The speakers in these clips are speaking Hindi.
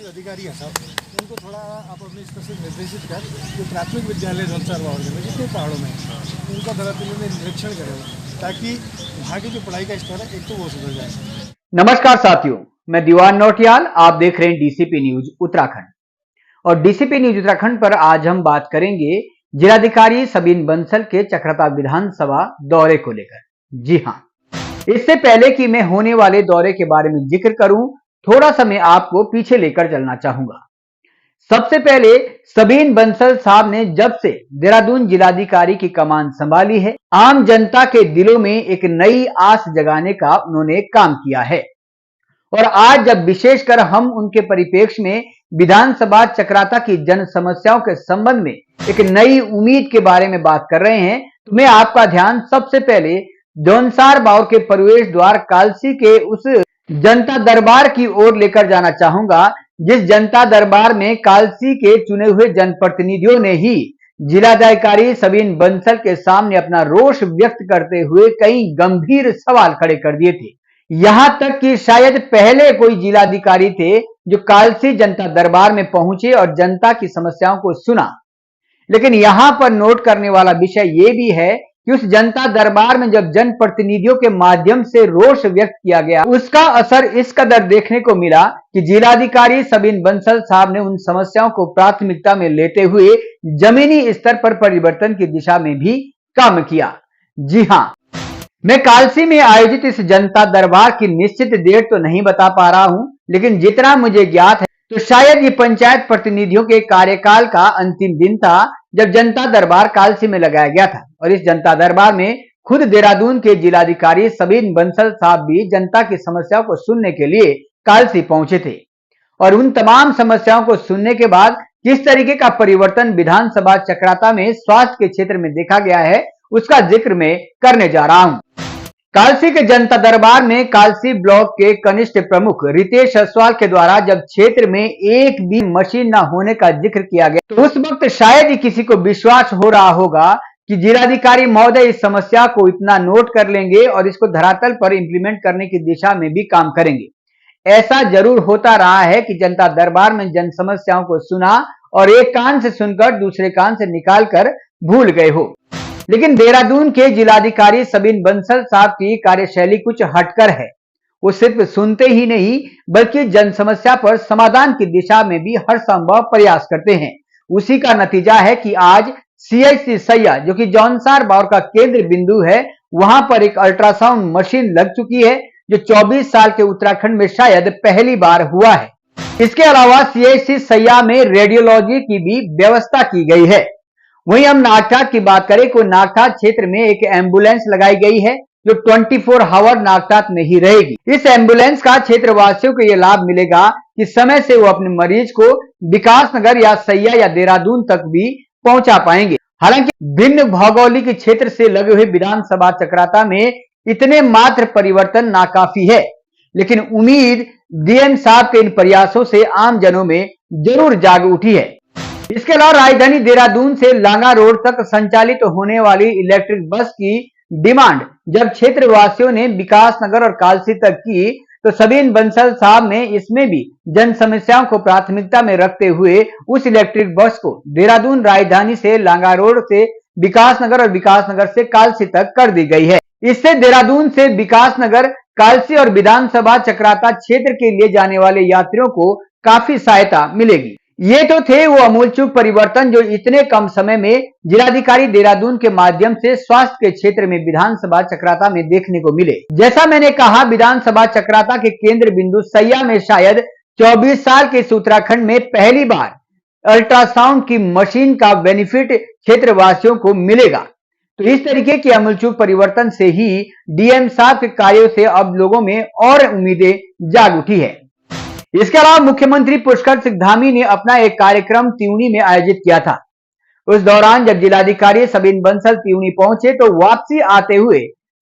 जो अधिकारी हैं साहब, उनको थोड़ा आप अपने स्तर से निर्देशित कर जो प्राथमिक विद्यालय झलसार बावर में जितने पहाड़ों में उनका धरातल में निरीक्षण करें ताकि वहाँ की जो पढ़ाई का स्तर है एक तो वो सुधर जाए। नमस्कार साथियों, मैं दीवान नौटियाल, आप देख रहे हैं डीसीपी न्यूज उत्तराखंड। और डीसीपी न्यूज उत्तराखंड पर आज हम बात करेंगे जिलाधिकारी सबीन बंसल के चक्रता विधानसभा दौरे को लेकर। जी हां, इससे पहले कि मैं होने वाले दौरे के बारे में जिक्र करूं, थोड़ा सा मैं आपको पीछे लेकर चलना चाहूंगा। सबसे पहले सबीन बंसल साहब ने जब से देहरादून जिलाधिकारी की कमान संभाली है, आम जनता के दिलों में एक नई आस जगाने का उन्होंने काम किया है। और आज जब विशेषकर हम उनके परिप्रेक्ष्य में विधानसभा चक्राता की जन समस्याओं के संबंध में एक नई उम्मीद के बारे में बात कर रहे हैं, तो मैं आपका ध्यान सबसे पहले जौनसार बावर के प्रवेश द्वार कालसी के उस जनता दरबार की ओर लेकर जाना चाहूंगा, जिस जनता दरबार में कालसी के चुने हुए जनप्रतिनिधियों ने ही जिलाधिकारी सबीन बंसल के सामने अपना रोष व्यक्त करते हुए कई गंभीर सवाल खड़े कर दिए थे। यहां तक कि शायद पहले कोई जिलाधिकारी थे जो कालसी जनता दरबार में पहुंचे और जनता की समस्याओं को सुना। लेकिन यहां पर नोट करने वाला विषय यह भी है कि उस जनता दरबार में जब जनप्रतिनिधियों के माध्यम से रोष व्यक्त किया गया, उसका असर इस कदर देखने को मिला कि जिलाधिकारी सबीन बंसल साहब ने उन समस्याओं को प्राथमिकता में लेते हुए जमीनी स्तर पर परिवर्तन की दिशा में भी काम किया। जी हां, मैं कालसी में आयोजित इस जनता दरबार की निश्चित डेट तो नहीं बता पा रहा हूं, लेकिन जितना मुझे ज्ञात है तो शायद ये पंचायत प्रतिनिधियों के कार्यकाल का अंतिम दिन था जब जनता दरबार कालसी में लगाया गया था। और इस जनता दरबार में खुद देहरादून के जिलाधिकारी सबीन बंसल साहब भी जनता की समस्याओं को सुनने के लिए कालसी पहुंचे थे। और उन तमाम समस्याओं को सुनने के बाद किस तरीके का परिवर्तन विधानसभा चक्राता में स्वास्थ्य के क्षेत्र में देखा गया है, उसका जिक्र मैं करने जा रहा हूं। कालसी के जनता दरबार में कालसी ब्लॉक के कनिष्ठ प्रमुख रितेश असवाल के द्वारा जब क्षेत्र में एक भी मशीन न होने का जिक्र किया गया, तो उस वक्त शायद ही किसी को विश्वास हो रहा होगा कि जिलाधिकारी महोदय इस समस्या को इतना नोट कर लेंगे और इसको धरातल पर इंप्लीमेंट करने की दिशा में भी काम करेंगे। ऐसा जरूर होता रहा है कि जनता दरबार में जन समस्याओं को सुना और एक कान से सुनकर दूसरे कान से निकाल कर भूल गए हो। लेकिन देहरादून के जिलाधिकारी सबीन बंसल साहब की कार्यशैली कुछ हटकर है। वो सिर्फ सुनते ही नहीं बल्कि जन समस्या पर समाधान की दिशा में भी हर संभव प्रयास करते हैं। उसी का नतीजा है कि आज सीएचसी सैया, जो कि जौनसार बावर का केंद्र बिंदु है, वहां पर एक अल्ट्रासाउंड मशीन लग चुकी है, जो 24 साल के उत्तराखंड में शायद पहली बार हुआ है। इसके अलावा सीएचसी सैया में रेडियोलॉजी की भी व्यवस्था की गई है। वहीं हम नागठाट की बात करें तो नागठाट क्षेत्र में एक एम्बुलेंस लगाई गई है जो 24 आवर नागठाट में ही रहेगी। इस एम्बुलेंस का क्षेत्रवासियों को यह लाभ मिलेगा कि समय से वो अपने मरीज को विकासनगर या सैया या देहरादून तक भी पहुंचा पाएंगे। हालांकि भिन्न भौगोलिक क्षेत्र से लगे हुए विधानसभा चक्राता में इतने मात्र परिवर्तन नाकाफी है, लेकिन उम्मीद डीएम साहब के इन प्रयासों से आम जनों में जरूर जाग उठी है। इसके अलावा राजधानी देहरादून से लांगा रोड तक संचालित होने वाली इलेक्ट्रिक बस की डिमांड जब क्षेत्रवासियों ने विकासनगर और कालसी तक की, तो सबीन बंसल साहब ने इसमें भी जन समस्याओं को प्राथमिकता में रखते हुए उस इलेक्ट्रिक बस को देहरादून राजधानी से लांगा रोड से विकासनगर और विकासनगर से कालसी तक कर दी गई है। इससे देहरादून से विकासनगर, कालसी और विधानसभा चक्राता क्षेत्र के लिए जाने वाले यात्रियों को काफी सहायता मिलेगी। ये तो थे वो अमूलचूल परिवर्तन जो इतने कम समय में जिलाधिकारी देहरादून के माध्यम से स्वास्थ्य के क्षेत्र में विधानसभा चक्राता में देखने को मिले। जैसा मैंने कहा, विधानसभा चक्राता के केंद्र बिंदु सैया में शायद 24 साल के इस उत्तराखंड में पहली बार अल्ट्रासाउंड की मशीन का बेनिफिट क्षेत्रवासियों को मिलेगा। तो इस तरीके के अमूलचूल परिवर्तन से ही डीएम साहब के कार्यों से अब लोगों में और उम्मीदें जाग उठी है। इसके अलावा मुख्यमंत्री पुष्कर सिंह धामी ने अपना एक कार्यक्रम त्यूनी में आयोजित किया था। उस दौरान जब जिलाधिकारी सबीन बंसल त्यूनी पहुंचे तो वापसी आते हुए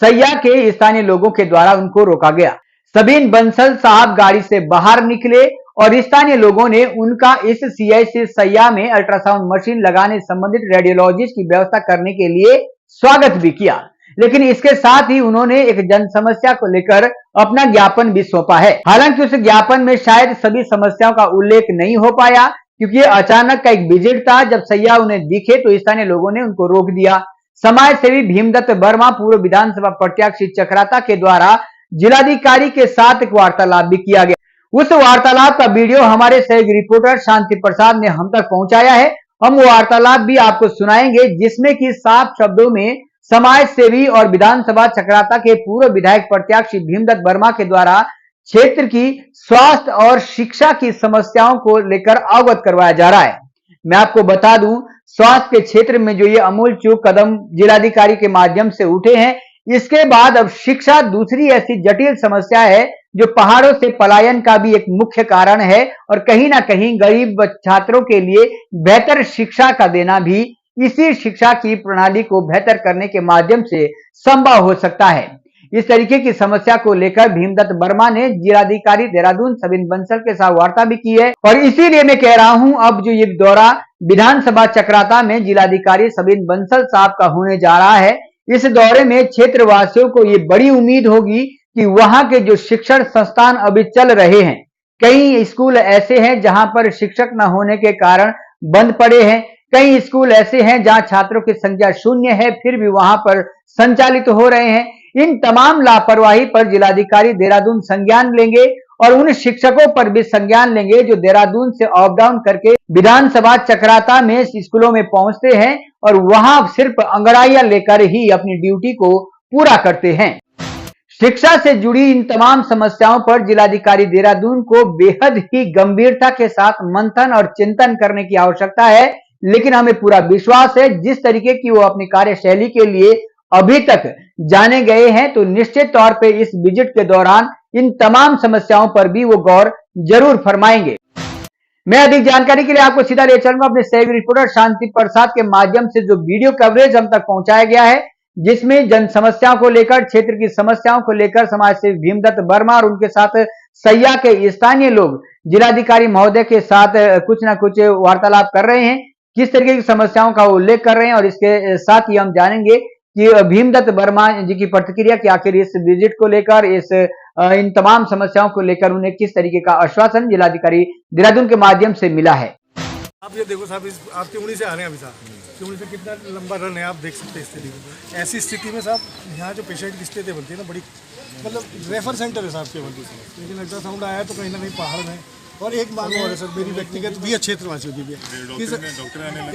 सैया के स्थानीय लोगों के द्वारा उनको रोका गया। सबीन बंसल साहब गाड़ी से बाहर निकले और स्थानीय लोगों ने उनका इस सीएचसी सैया में अल्ट्रासाउंड मशीन लगाने संबंधित रेडियोलॉजिस्ट की व्यवस्था करने के लिए स्वागत भी किया। लेकिन इसके साथ ही उन्होंने एक जन समस्या को लेकर अपना ज्ञापन भी सौंपा है। हालांकि उस ज्ञापन में शायद सभी समस्याओं का उल्लेख नहीं हो पाया, क्योंकि ये अचानक का एक विजिट था। जब सैया उन्हें दिखे तो स्थानीय लोगों ने उनको रोक दिया। समाज सेवी भीमदत्त वर्मा पूर्व विधानसभा प्रत्याशी चक्राता के द्वारा जिलाधिकारी के साथ एक वार्तालाप भी किया गया। उस वार्तालाप का वीडियो हमारे सहयोगी रिपोर्टर शांति प्रसाद ने हम तक पहुंचाया है। हम वो वार्तालाप भी आपको सुनाएंगे, जिसमें कि साफ शब्दों में समाज सेवी और विधानसभा चक्राता के पूर्व विधायक प्रत्याशी भीमदत्त वर्मा के द्वारा क्षेत्र की स्वास्थ्य और शिक्षा की समस्याओं को लेकर अवगत करवाया जा रहा है। मैं आपको बता दूं, स्वास्थ्य के क्षेत्र में जो ये अमूल चूक कदम जिलाधिकारी के माध्यम से उठे हैं, इसके बाद अब शिक्षा दूसरी ऐसी जटिल समस्या है जो पहाड़ों से पलायन का भी एक मुख्य कारण है, और कहीं ना कहीं गरीब छात्रों के लिए बेहतर शिक्षा का देना भी इसी शिक्षा की प्रणाली को बेहतर करने के माध्यम से संभव हो सकता है। इस तरीके की समस्या को लेकर भीमदत्त वर्मा ने जिलाधिकारी देहरादून सबीन बंसल के साथ वार्ता भी की है, और इसीलिए मैं कह रहा हूं, अब जो ये दौरा विधानसभा चक्राता में जिलाधिकारी सबीन बंसल साहब का होने जा रहा है, इस दौरे में क्षेत्रवासियों को ये बड़ी उम्मीद होगी कि वहां के जो शिक्षण संस्थान अभी चल रहे हैं, कई स्कूल ऐसे हैं जहां पर शिक्षक न होने के कारण बंद पड़े हैं, कई स्कूल ऐसे हैं जहां छात्रों की संख्या शून्य है, फिर भी वहां पर संचालित हो रहे हैं। इन तमाम लापरवाही पर जिलाधिकारी देहरादून संज्ञान लेंगे, और उन शिक्षकों पर भी संज्ञान लेंगे जो देहरादून से अप डाउन करके विधानसभा चक्राता में स्कूलों में पहुंचते हैं और वहां सिर्फ अंगड़ाइयां लेकर ही अपनी ड्यूटी को पूरा करते हैं। शिक्षा से जुड़ी इन तमाम समस्याओं पर जिलाधिकारी देहरादून को बेहद ही गंभीरता के साथ मंथन और चिंतन करने की आवश्यकता है, लेकिन हमें पूरा विश्वास है जिस तरीके की वो अपनी कार्यशैली के लिए अभी तक जाने गए हैं, तो निश्चित तौर पे इस विजिट के दौरान इन तमाम समस्याओं पर भी वो गौर जरूर फरमाएंगे। मैं अधिक जानकारी के लिए आपको सीधा ले चलूंगा अपने सहयोगी रिपोर्टर शांति प्रसाद के माध्यम से जो वीडियो कवरेज हम तक पहुंचाया गया है, जिसमें जन समस्याओं को लेकर, क्षेत्र की समस्याओं को लेकर समाज सेवी भीमदत्त वर्मा और उनके साथ सैया के स्थानीय लोग जिलाधिकारी महोदय के साथ कुछ ना कुछ वार्तालाप कर रहे हैं, किस तरीके की समस्याओं का उल्लेख कर रहे हैं, और इसके साथ ही हम जानेंगे कि भीमदत्त वर्मा जी की प्रतिक्रिया कि आखिर इस विजिट को लेकर, इन तमाम समस्याओं को लेकर उन्हें किस तरीके का आश्वासन जिलाधिकारी देहरादून के माध्यम से मिला है। आप ये देखो साहब, आपकी उंगली से आ रहे हैं अभी साहब, कि उंगली से कितना लंबा रन है, आप देख सकते हैं स्थिति में। ऐसी स्थिति में साहब यहाँ जो पेशेंट की स्थिति बनती है ना, बड़ी मतलब रेफर सेंटर है साहब के बनती है, लेकिन अल्ट्रासाउंड आया तो कहीं ना कहीं पहाड़ में। और एक बात और है सर, मेरी व्यक्तिगत भी क्षेत्रवासियों की भी है कि सर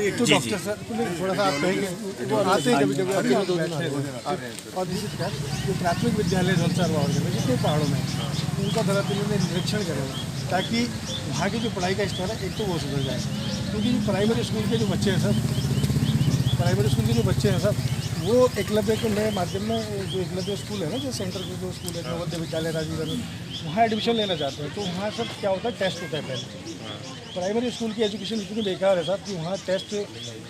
एक तो डॉक्टर सर थोड़ा सा आप कहेंगे, वो आते हैं कभी कभी और विजिट कर जो प्राथमिक विद्यालय झंसार वार्ड में जितने पहाड़ों में उनका धरातल में निरीक्षण करें, ताकि वहाँ की जो पढ़ाई का स्तर है एक तो वो सुधर जाए। क्योंकि प्राइमरी स्कूल के जो बच्चे हैं सर, प्राइमरी स्कूल के जो बच्चे हैं सर, वो एकलव्य के नए माध्यम में जो एकलव्य स्कूल है ना, जो सेंटर के जो स्कूल है नवोदय विद्यालय राजीव गांधी, वहाँ एडमिशन लेना चाहते हैं। तो वहाँ सब क्या होता है, टेस्ट होता है पहले। प्राइमरी स्कूल की एजुकेशन इतनी बेकार है साहब कि वहाँ टेस्ट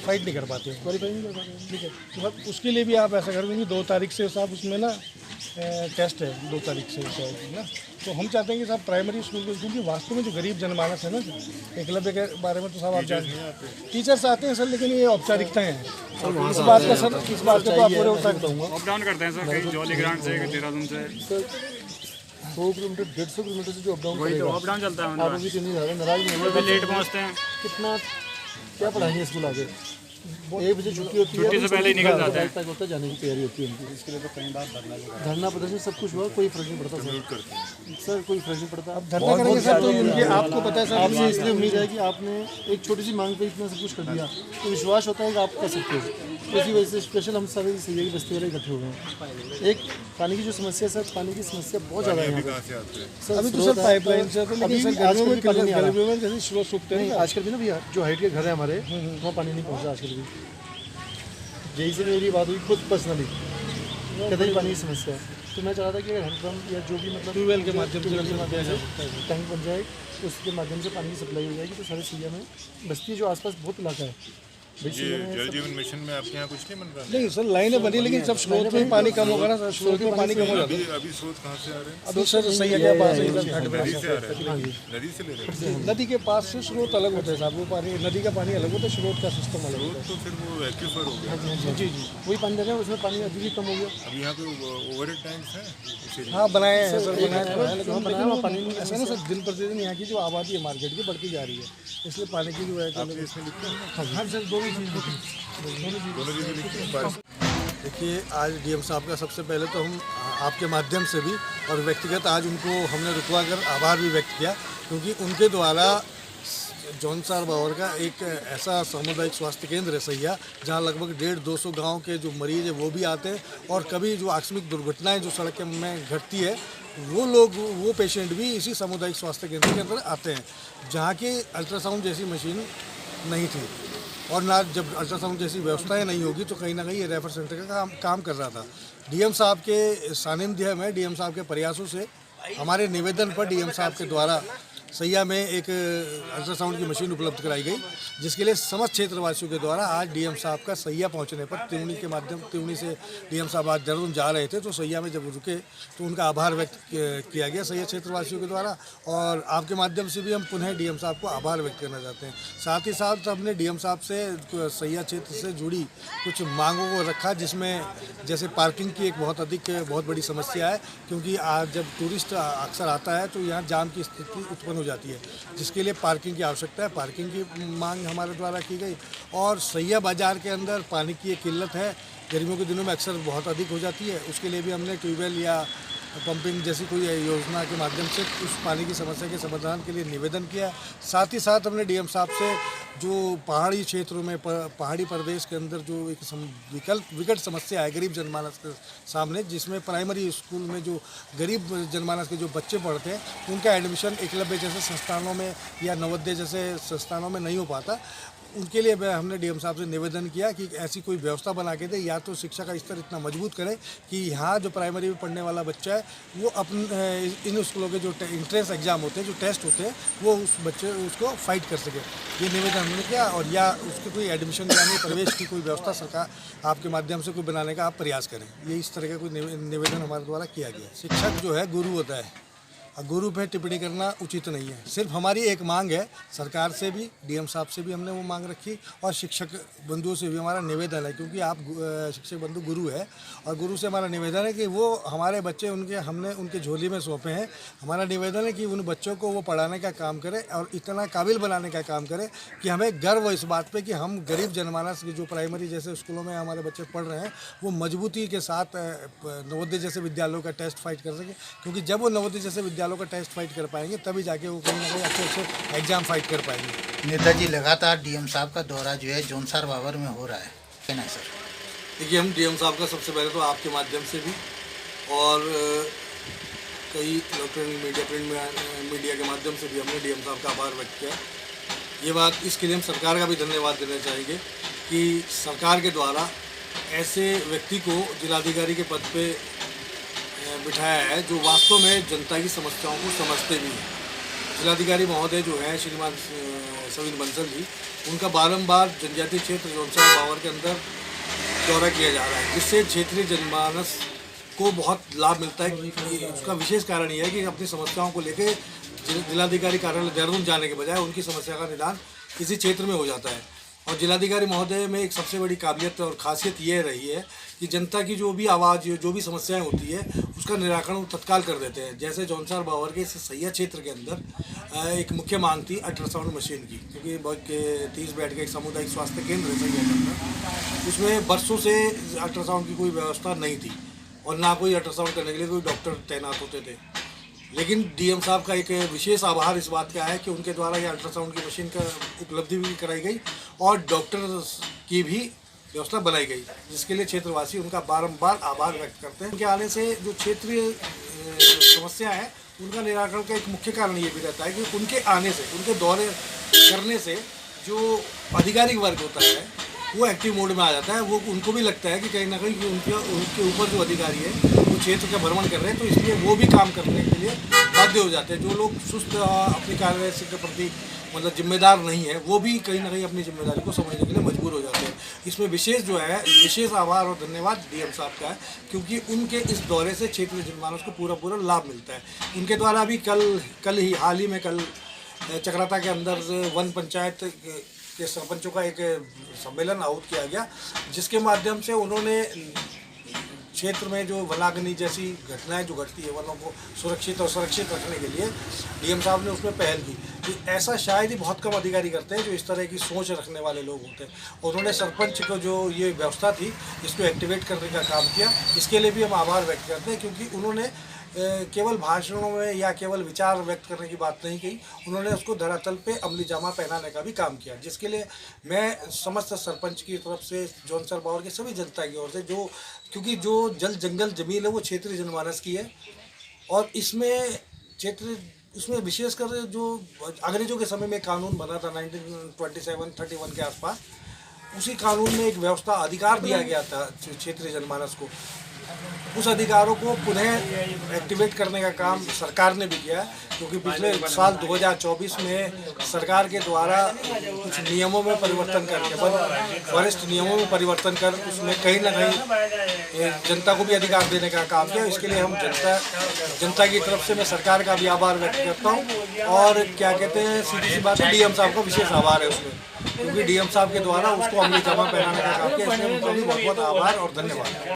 फाइट नहीं कर पाते, क्वालिफाई नहीं कर पाते। ठीक है, तो अब उसके लिए भी आप ऐसा कर देंगे 2 तारीख से साहब उसमें ना टेस्ट है 2 तारीख से शायद ना। तो हम चाहते हैं कि साहब प्राइमरी स्कूल के, क्योंकि वास्तव में जो गरीब जनमानस है ना, एकलव्य के बारे में तो साहब आप जानते हैं, टीचर्स आते हैं सर, लेकिन ये औपचारिकताएँ हैं। इस बात का सर, इस बात का तो आप पूरे उत्तर दूंगा। अप डाउन करते हैं सर, कहीं जॉली ग्रांट से, देहरादून से 100 किलोमीटर 150 किलोमीटर से जो अप डाउन वही तो अप डाउन चलता है। आप अभी क्यों नहीं जा रहे, नाराज नहीं कभी लेट पहुँचते हैं, कितना क्या पढ़ाएंगे स्कूल आगे। 1 बजे छुट्टी होती है, छुट्टी से पहले ही निकल जाते हैं। तक होता है, जाने की तैयारी होती है उनकी। इसके लिए तो कई बार धरना प्रदर्शन सब कुछ हुआ, कोई फर्क नहीं पड़ता सर, कोई फर्क नहीं पड़ता। अब धरना करेंगे सर, तो उनके आपको पता है सर, आपसे इसलिए उम्मीद है कि आपने एक छोटी सी मांग पे इतना सब कुछ कर दिया, तो विश्वास होता है कि आप कर सकते हो। तो इसी वजह से स्पेशल हम सारे सैया की बस्ती वाले इकट्ठे हो गए हैं। एक पानी की जो समस्या सर, पानी की समस्या बहुत ज़्यादा है यहाँ पर। अभी तो सर पाइपलाइन से, अभी सर गर्मियों में जैसे स्रोत सूखते हैं आजकल भी ना भैया, जो हाइट के घर है हमारे, वहाँ पानी नहीं पहुँचा आजकल भी। यही से मेरी बात हुई खुद पर्सनली, कहते हैं पानी की समस्या है। तो मैं चाहता था कि अगर हैंडपम्प या जो भी मतलब ट्यूबवेल के माध्यम से टैंक बन जाए, उसके माध्यम से पानी की सप्लाई हो जाएगी, तो सारे सैया में बस्ती जो आसपास बहुत इलाका है, ये जल जीवन मिशन में आपके यहाँ कुछ नहीं बन रहा? नहीं सर, लाइनें बनी, लेकिन जब स्रोत में पानी कम होगा ना सर, स्रोत में पानी कम हो जाता है। अभी स्रोत कहाँ से आ रहे हैं? अभी सर सैया के पास है, इधर घाट पे नदी से आ रहे हैं? नदी से ले रहे हैं? नदी के पास से स्रोत अलग होता है साहब, वो पानी नदी का पानी अलग होता है, स्रोत का सिस्टम अलग होता तो फिर वो एक्यूफर हो गया। है। जी जी, वही पानी दे रहे हैं, उसमें पानी अभी भी कम हो गया। अभी यहाँ पे ओवरहेड टैंक्स हैं इसीलिए? हाँ बनाए हैं सर, बनाए हैं, लेकिन वो पानी ऐसा ना सर, दिन प्रतिदिन यहाँ की जो आबादी है मार्केट की बढ़ती जा रही है, इसलिए पानी की जो है आपने इसमें लिखा है? हाँ सर, दोनों चीज़ दोनों चीज़ें लिखी हैं? बारिश देखिए, आज डीएम साहब का सबसे पहले तो हम आपके माध्यम से भी और व्यक्तिगत आज उनको हमने रुकवा कर आभार भी व्यक्त किया, क्योंकि उनके द्वारा जौनसार बावर का एक ऐसा सामुदायिक स्वास्थ्य केंद्र है सैया, जहाँ लगभग 150-200 गांव के जो मरीज हैं वो भी आते हैं, और कभी जो आकस्मिक दुर्घटनाएं जो सड़क में घटती है वो पेशेंट भी इसी सामुदायिक स्वास्थ्य केंद्र के अंदर आते हैं, जहाँ की अल्ट्रासाउंड जैसी मशीन नहीं थी, और ना जब अल्ट्रासाउंड जैसी व्यवस्थाएं नहीं होगी तो कहीं ना कहीं ये रेफर सेंटर का काम कर रहा था। डीएम साहब के सानिध्य में, डीएम साहब के प्रयासों से, हमारे निवेदन पर डीएम साहब के द्वारा सैया में एक अल्ट्रासाउंड की मशीन उपलब्ध कराई गई, जिसके लिए समस्त क्षेत्रवासियों के द्वारा आज डीएम साहब का सैया पहुंचने पर त्रिवेणी से डीएम साहब आज देहरादून जा रहे थे, तो सैया में जब रुके तो उनका आभार व्यक्त किया गया सैया क्षेत्रवासियों के द्वारा, और आपके माध्यम से भी हम पुनः डीएम साहब को आभार व्यक्त करना चाहते हैं। साथ ही साथ हमने डीएम साहब से सैया क्षेत्र से जुड़ी कुछ मांगों को रखा, जिसमें जैसे पार्किंग की एक बहुत बड़ी समस्या है, क्योंकि आज जब टूरिस्ट अक्सर आता है तो यहाँ जाम की स्थिति उत्पन्न हो जाती है, जिसके लिए पार्किंग की आवश्यकता है। पार्किंग की मांग हमारे द्वारा की गई, और सैया बाजार के अंदर पानी की एक किल्लत है, गर्मियों के दिनों में अक्सर बहुत अधिक हो जाती है, उसके लिए भी हमने ट्यूबवेल या पंपिंग जैसी कोई योजना के माध्यम से उस पानी की समस्या के समाधान के लिए निवेदन किया। साथ ही साथ हमने डीएम साहब से जो पहाड़ी क्षेत्रों में पहाड़ी प्रदेश के अंदर जो एक विकट समस्या है गरीब जनमानस के सामने, जिसमें प्राइमरी स्कूल में जो गरीब जनमानस के जो बच्चे पढ़ते हैं उनका एडमिशन एकलव्य जैसे संस्थानों में या नवोदय जैसे संस्थानों में नहीं हो पाता, उनके लिए हमने डीएम साहब से निवेदन किया कि ऐसी कोई व्यवस्था बना के दे, या तो शिक्षा का स्तर इतना मजबूत करे कि यहाँ जो प्राइमरी में पढ़ने वाला बच्चा है वो अपने इन स्कूलों के जो एंट्रेंस एग्जाम होते हैं, जो टेस्ट होते हैं, वो उस बच्चे उसको फाइट कर सके। ये निवेदन हमने किया, और या उसकी कोई एडमिशन यानी प्रवेश की कोई व्यवस्था सरकार आपके माध्यम से कोई बनाने का आप प्रयास करें, ये इस तरह का कोई निवेदन हमारे द्वारा किया गया। शिक्षक जो है गुरु होता है, गुरु पे टिप्पणी करना उचित नहीं है। सिर्फ हमारी एक मांग है, सरकार से भी, डीएम साहब से भी हमने वो मांग रखी, और शिक्षक बंधुओं से भी हमारा निवेदन है, क्योंकि आप शिक्षक बंधु गुरु है, और गुरु से हमारा निवेदन है कि वो हमारे बच्चे हमने उनके झोली में सौंपे हैं। हमारा निवेदन है कि उन बच्चों को वो पढ़ाने का काम करे और इतना काबिल बनाने का काम करे कि हमें गर्व हो इस बात पर कि हम गरीब जनमानस की जो प्राइमरी जैसे स्कूलों में हमारे बच्चे पढ़ रहे हैं वो मजबूती के साथ नवोदय जैसे विद्यालयों का टेस्ट फाइट कर सके, क्योंकि जब वो नवोदय जैसे विद्यालयों का टेस्ट फाइट कर पाएंगे तभी जाके वो कहीं ना कहीं अच्छे एग्जाम फाइट कर पाएंगे। नेताजी लगातार डीएम साहब का दौरा जो है जौनसार बावर में हो रहा है, कहना है सर? देखिए, हम डीएम साहब का सबसे पहले तो आपके माध्यम से भी और कई इलेक्ट्रॉनिक मीडिया के माध्यम से भी हमने डीएम साहब का आभार व्यक्त किया। ये बात इसके लिए हम सरकार का भी धन्यवाद देना चाहेंगे कि सरकार के द्वारा ऐसे व्यक्ति को जिलाधिकारी के पद पे बिठाया है जो वास्तव में जनता की समस्याओं को समझते भी हैं। जिलाधिकारी महोदय जो हैं श्रीमान सविन बंसल जी, उनका बारंबार जनजातीय क्षेत्र जौनसार बावर के अंदर दौरा किया जा रहा है, जिससे क्षेत्रीय जनमानस को बहुत लाभ मिलता है। उसका विशेष कारण यह है कि अपनी समस्याओं को लेकर जिलाधिकारी कार्यालय देहरादून जाने के बजाय उनकी समस्या का निदान किसी क्षेत्र में हो जाता है। और जिलाधिकारी महोदय में एक सबसे बड़ी काबिलियत और खासियत ये रही है कि जनता की जो भी आवाज़, जो भी समस्याएं होती है, उसका निराकरण तत्काल कर देते हैं। जैसे जौनसार बावर के सैया क्षेत्र के अंदर एक मुख्य मांग थी अल्ट्रासाउंड मशीन की, क्योंकि बहुत 30 बेड का एक सामुदायिक स्वास्थ्य केंद्र है सैया के अंदर, उसमें बरसों से अल्ट्रासाउंड की कोई व्यवस्था नहीं थी और ना कोई अल्ट्रासाउंड करने के लिए कोई डॉक्टर तैनात होते थे। लेकिन डीएम साहब का एक विशेष आभार इस बात का है कि उनके द्वारा ये अल्ट्रासाउंड की मशीन का उपलब्धि भी कराई गई और डॉक्टर की भी व्यवस्था बनाई गई, जिसके लिए क्षेत्रवासी उनका बारंबार आभार व्यक्त करते हैं। उनके आने से जो क्षेत्रीय समस्या है उनका निराकरण का एक मुख्य कारण ये भी रहता है कि उनके आने से, उनके दौरे करने से जो आधिकारिक वर्ग होता है वो एक्टिव मोड में आ जाता है। वो उनको भी लगता है कि कहीं ना कहीं उनके ऊपर जो अधिकारी है वो क्षेत्र का भ्रमण कर रहे हैं, तो इसलिए वो भी काम करने के लिए बाध्य हो जाते हैं। जो लोग सुस्त अपनी कार्य के प्रति मतलब जिम्मेदार नहीं है, वो भी कहीं ना कहीं अपनी जिम्मेदारी को समझने के लिए मजबूर हो जाते हैं। इसमें विशेष आभार और धन्यवाद डीएम साहब का है, क्योंकि उनके इस दौरे से क्षेत्रीय जनमानस को पूरा लाभ मिलता है। उनके द्वारा अभी कल ही चक्राता के अंदर वन पंचायत के सरपंचों का एक सम्मेलन आहुत किया गया, जिसके माध्यम से उन्होंने क्षेत्र में जो वनाग्नि जैसी घटनाएं जो घटती है, वनों को सुरक्षित रखने के लिए डीएम साहब ने उसमें पहल की। तो ऐसा शायद ही बहुत कम अधिकारी करते हैं जो इस तरह की सोच रखने वाले लोग होते हैं। उन्होंने सरपंच को जो ये व्यवस्था थी इसको एक्टिवेट करने का काम किया, इसके लिए भी हम आभार व्यक्त करते हैं, क्योंकि उन्होंने केवल भाषणों में या केवल विचार व्यक्त करने की बात नहीं कही, उन्होंने उसको धरातल पे अमली जामा पहनाने का भी काम किया, जिसके लिए मैं समस्त सरपंच की तरफ से, जौनसर बावर के सभी जनता की ओर से, क्योंकि जो जल जंगल जमीन है वो क्षेत्रीय जनमानस की है, और उसमें विशेषकर जो अंग्रेजों के समय में कानून बना था 1927-31 के आसपास, उसी कानून में एक व्यवस्था अधिकार दिया गया था क्षेत्रीय जनमानस को। उस अधिकारों को पुनः एक्टिवेट करने का काम सरकार ने भी किया है, क्योंकि पिछले साल 2024 में सरकार के द्वारा कुछ नियमों में परिवर्तन करके, वरिष्ठ नियमों में परिवर्तन कर उसमें कहीं ना कहीं जनता को भी अधिकार देने का काम किया। इसके लिए हम जनता की तरफ से मैं सरकार का भी आभार व्यक्त करता हूँ, और क्या कहते हैं, सीधी सी बात है, डीएम साहब का विशेष आभार है उसमें, क्योंकि डीएम साहब के द्वारा उसको अमली जामा पहनाने का काम किया, इसलिए उनका भी बहुत बहुत आभार और धन्यवाद।